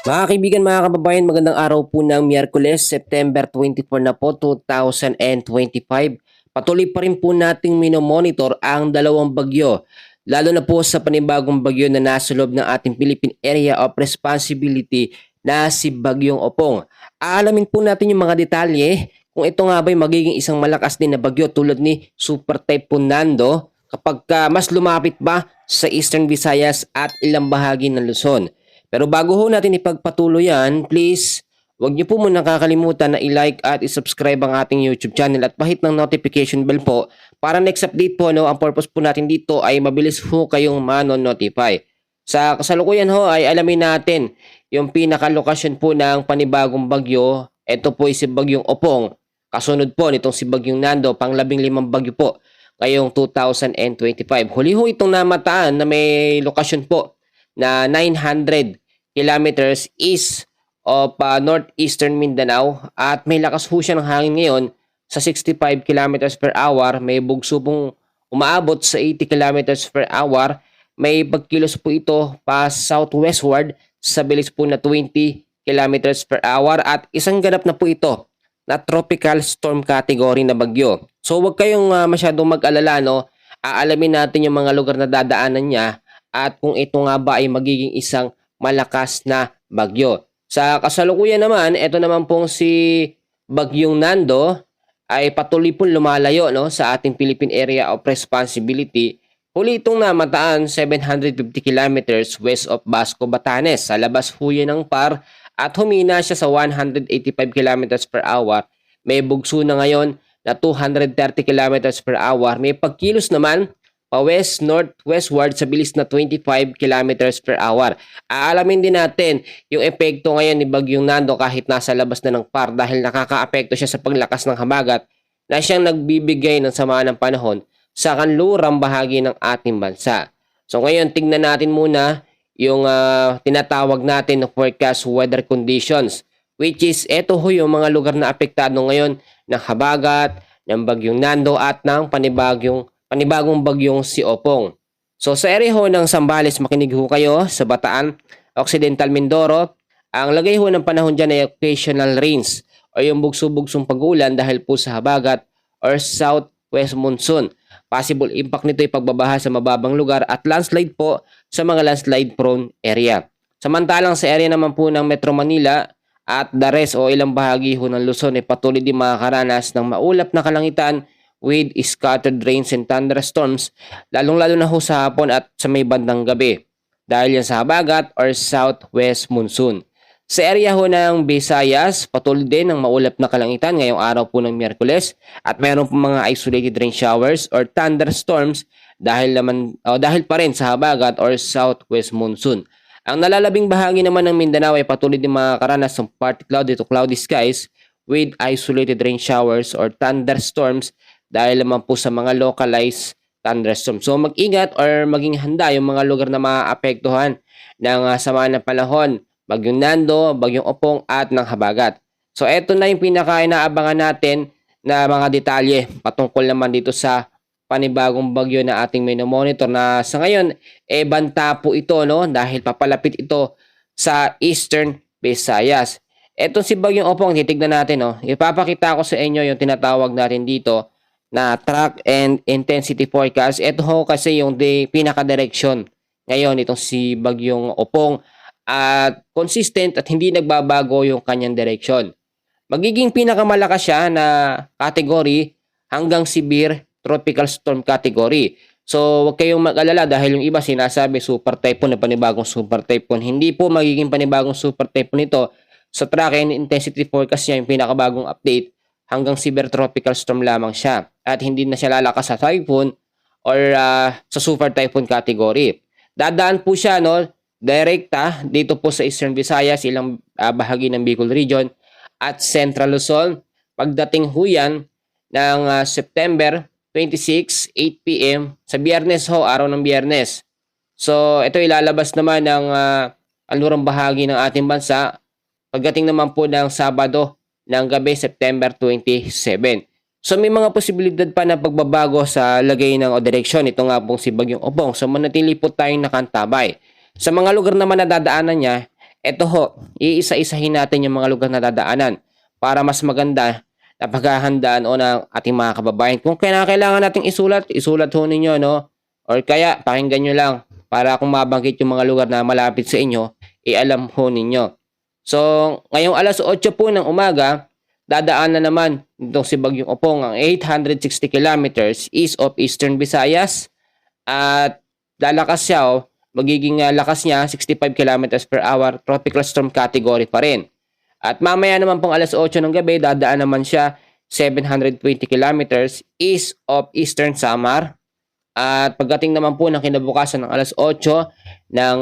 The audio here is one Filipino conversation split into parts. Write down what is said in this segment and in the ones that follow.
Mga kaibigan, mga kababayan, magandang araw po ng Miyerkules, September 24 na po, 2025. Patuloy pa rin po nating minomonitor ang dalawang bagyo, lalo na po sa panibagong bagyo na nasa loob ng ating Philippine Area of Responsibility na si Bagyong Opong. Aalamin po natin yung mga detalye kung ito nga ba'y magiging isang malakas din na bagyo tulad ni Super Typhoon Nando kapag mas lumapit ba sa Eastern Visayas at ilang bahagi ng Luzon. Pero bago ho natin ipagpatuloy yan, please, huwag niyo po muna kakalimutan na i-like at i-subscribe ang ating YouTube channel at pahit ng notification bell po para next update po, no, ang purpose po natin dito ay mabilis ho kayong mano-notify. Sa kasalukuyan ho ay alamin natin yung pinakalokasyon po ng panibagong bagyo. Ito po ay si Bagyong Opong. Kasunod po nitong si Bagyong Nando, pang 15 bagyo po ngayong 2025. Huli ho itong namataan na may lokasyon po na 900 kilometers east of northeastern Mindanao at may lakas ho siya ng hangin ngayon sa 65 kilometers per hour. May bugso pong umaabot sa 80 kilometers per hour. May pagkilos po ito pa southwestward sa bilis po na 20 kilometers per hour at isang ganap na po ito na tropical storm category na bagyo. So huwag kayong masyadong mag-alala, no? Aalamin natin yung mga lugar na dadaanan niya at kung ito nga ba ay magiging isang malakas na bagyo. Sa kasalukuyan naman, ito naman pong si Bagyong Nando ay patuloy pong lumalayo, no, sa ating Philippine Area of Responsibility. Huli itong namataan 750 kilometers west of Basco, Batanes. Sa labas huya ng PAR at humina siya sa 185 kilometers per hour. May bugso na ngayon na 230 kilometers per hour. May pagkilos naman pa-west, northwestward sa bilis na 25 kilometers per hour. Aalamin din natin yung epekto ngayon ni Bagyong Nando kahit nasa labas na ng PAR dahil nakakaapekto siya sa paglakas ng habagat na siyang nagbibigay ng sama ng panahon sa kanlurang bahagi ng ating bansa. So ngayon, tignan natin muna yung tinatawag natin na forecast weather conditions, which is eto ho yung mga lugar na apektado ngayon ng habagat, ng Bagyong Nando at ng panibagong bagyong si Opong. So sa area ho ng Zambales, makinig ho kayo sa Bataan, Occidental Mindoro. Ang lagay ho ng panahon dyan ay occasional rains o yung bugso-bugsong pag-ulan dahil po sa habagat or southwest monsoon. Possible impact nito ay pagbabaha sa mababang lugar at landslide po sa mga landslide prone area. Samantalang sa area naman po ng Metro Manila at the rest o ilang bahagi ho ng Luzon ay patuloy din makakaranas ng maulap na kalangitan with scattered rains and thunderstorms, lalong-lalo na ho sa hapon at sa may bandang gabi dahil yan sa habagat or southwest monsoon. Sa area ho ng Visayas, patuloy din ang maulap na kalangitan ngayong araw po ng Miyerkules at mayroon po mga isolated rain showers or thunderstorms dahil pa rin sa habagat or southwest monsoon. Ang nalalabing bahagi naman ng Mindanao ay patuloy din makakaranas ng partly cloudy to cloudy skies with isolated rain showers or thunderstorms dahil naman po sa mga localized thunderstorms. So mag-ingat or maging handa yung mga lugar na maapektuhan ng sama ng panahon, Bagyong Nando, Bagyong Opong at ng habagat. So eto na yung pinaka-inaabangan natin na mga detalye patungkol naman dito sa panibagong bagyo na ating minomonitor na sa ngayon banta po ito, no, dahil papalapit ito sa Eastern Visayas. Etong si Bagyong Opong, titignan natin, no. Ipapakita ko sa inyo yung tinatawag natin dito na track and intensity forecast. Ito ho kasi yung pinaka-direction ngayon itong si Bagyong Opong at consistent at hindi nagbabago yung kanyang direction. Magiging pinakamalakas siya na category hanggang severe tropical storm category. So huwag kayong mag-alala dahil yung iba sinasabi super typhoon na panibagong super typhoon. Hindi po magiging panibagong super typhoon ito. Sa track and intensity forecast niya yung pinakabagong update hanggang severe tropical storm lamang siya at hindi na siya lalakas sa typhoon or sa super typhoon category. Dadaan po siya, no, direkta dito po sa Eastern Visayas, ilang bahagi ng Bicol region at Central Luzon. Pagdating ho yan ng September 26, 8 p.m. sa Biyernes ho, araw ng Biyernes. So ito ilalabas naman ng kanlurang bahagi ng ating bansa. Pagdating naman po ng Sabado ng gabi, September 27. So may mga posibilidad pa na pagbabago sa lagay ng direksyon. Ito nga pong si Bagyong Opong. So manatili po tayong nakantabay. Sa mga lugar naman na dadaanan niya, Eto ho, iisa-isahin natin yung mga lugar na dadaanan para mas maganda na paghahandaan o ng ating mga kababayan. Kung kailangan nating isulat, isulat ho ninyo, no? Or kaya, pakinggan nyo lang para kung mabanggit yung mga lugar na malapit sa inyo, alam ho ninyo. So, ngayong alas 8 po ng umaga, dadaan na naman itong si Bagyong Opong ang 860 kilometers east of Eastern Visayas at lalakas siya magiging lakas niya 65 kilometers per hour, tropical storm category pa rin. At mamaya naman pong alas 8 ng gabi, dadaan naman siya 720 kilometers east of Eastern Samar. At pagdating naman po ng kinabukasan ng alas 8 ng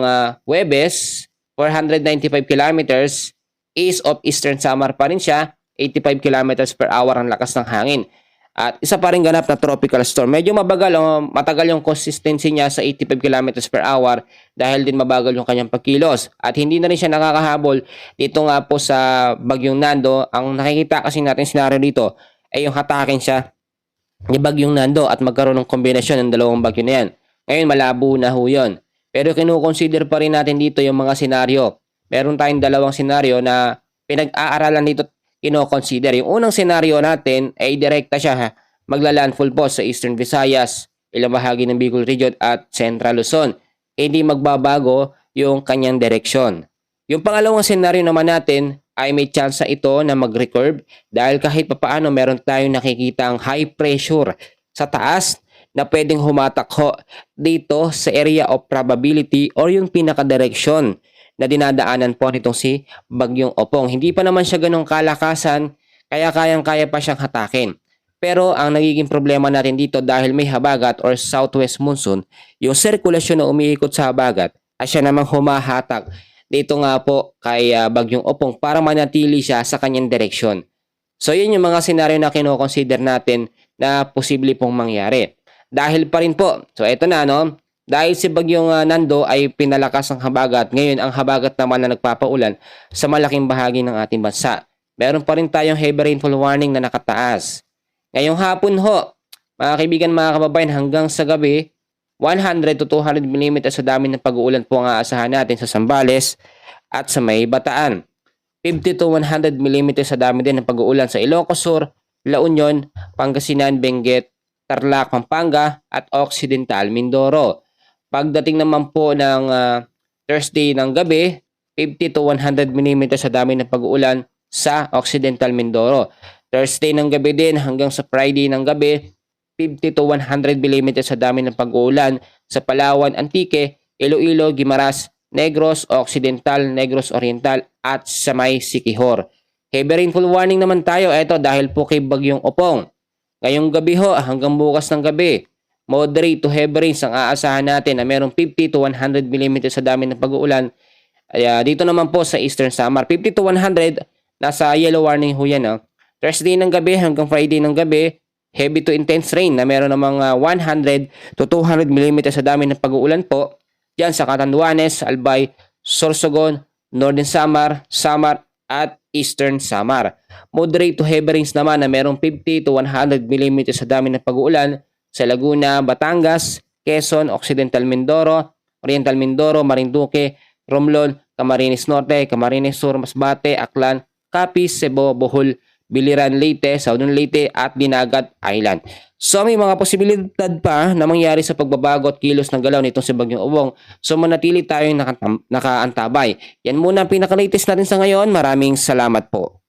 Huwebes, 495 kilometers east of Eastern Samar pa rin siya, 85 kilometers per hour ang lakas ng hangin. At isa pa rin ganap na tropical storm. Medyo mabagal o matagal yung consistency niya sa 85 kilometers per hour dahil din mabagal yung kanyang pagkilos. At hindi na rin siya nakakahabol dito nga po sa Bagyong Nando. Ang nakikita kasi natin senaryo dito ay yung hatakin siya ni Bagyong Nando at magkaroon ng kombinasyon ng dalawang bagyo na yan. Ngayon malabo na ho yun. Pero kinukonsider pa rin natin dito yung mga senaryo. Meron tayong dalawang senaryo na pinag-aaralan dito kino-consider. Yung unang senaryo natin ay direkta siya magla-landfall po sa Eastern Visayas, ilang bahagi ng Bicol Region at Central Luzon. Hindi magbabago yung kanyang direksyon. Yung pangalawang senaryo naman natin ay may chance ito na mag-recurve dahil kahit papaano meron tayong nakikitang high pressure sa taas na pwedeng humatak ho dito sa area of probability or yung pinaka-direksyon na dinadaanan po nitong si Bagyong Opong. Hindi pa naman siya ganong kalakasan, kaya kayang-kaya pa siyang hatakin. Pero ang nagiging problema natin dito dahil may habagat or southwest monsoon, yung sirkulasyon na umiikot sa habagat ay siya namang humahatak dito nga po kay Bagyong Opong para manatili siya sa kanyang direksyon. So yun yung mga senaryo na kino-consider natin na posible pong mangyari. Dahil pa rin po, so eto na no, dahil si Bagyong Nando ay pinalakas ang habagat, ngayon ang habagat naman na nagpapaulan sa malaking bahagi ng ating bansa. Meron pa rin tayong heavy rainfall warning na nakataas. Ngayong hapon ho, mga kaibigan, mga kababayan, hanggang sa gabi, 100 to 200 mm sa dami ng pag-uulan po ang aasahan natin sa Zambales at sa May Bataan. 50 to 100 mm sa dami din ng pag-uulan sa Ilocos Sur, La Union, Pangasinan, Benguet, Tarlac, Pampanga at Occidental Mindoro. Pagdating naman po ng Thursday ng gabi, 50 to 100 mm sa dami ng pag-uulan sa Occidental Mindoro. Thursday ng gabi din hanggang sa Friday ng gabi, 50 to 100 mm sa dami ng pag-uulan sa Palawan, Antique, Iloilo, Guimaras, Negros Occidental, Negros Oriental at sa may Siquijor. Heavy rainfall warning naman tayo ito dahil po kay Bagyong Opong. Ngayong gabi ho hanggang bukas ng gabi, moderate to heavy rains ang aasahan natin na merong 50 to 100 mm sa dami ng pag-uulan. Dito naman po sa Eastern Samar, 50 to 100, nasa yellow warning ho yan. Thursday ng gabi hanggang Friday ng gabi, heavy to intense rain na meron namang 100 to 200 mm sa dami ng pag-uulan po. Diyan sa Catanduanes, Albay, Sorsogon, Northern Samar, Samar at Eastern Samar. Moderate to heavy rains naman na merong 50 to 100 mm sa dami ng pag-uulan sa Laguna, Batangas, Quezon, Occidental Mindoro, Oriental Mindoro, Marinduque, Romblon, Camarines Norte, Camarines Sur, Masbate, Aklan, Capiz, Cebu, Bohol, Biliran, Leyte, Southern Leyte at Dinagat Island. So may mga posibilidad pa na mangyari sa pagbabago at kilos ng galaw nitong si Bagyong Opong. So manatili tayong nakaantabay. Yan muna ang pinaka-latest natin sa ngayon. Maraming salamat po.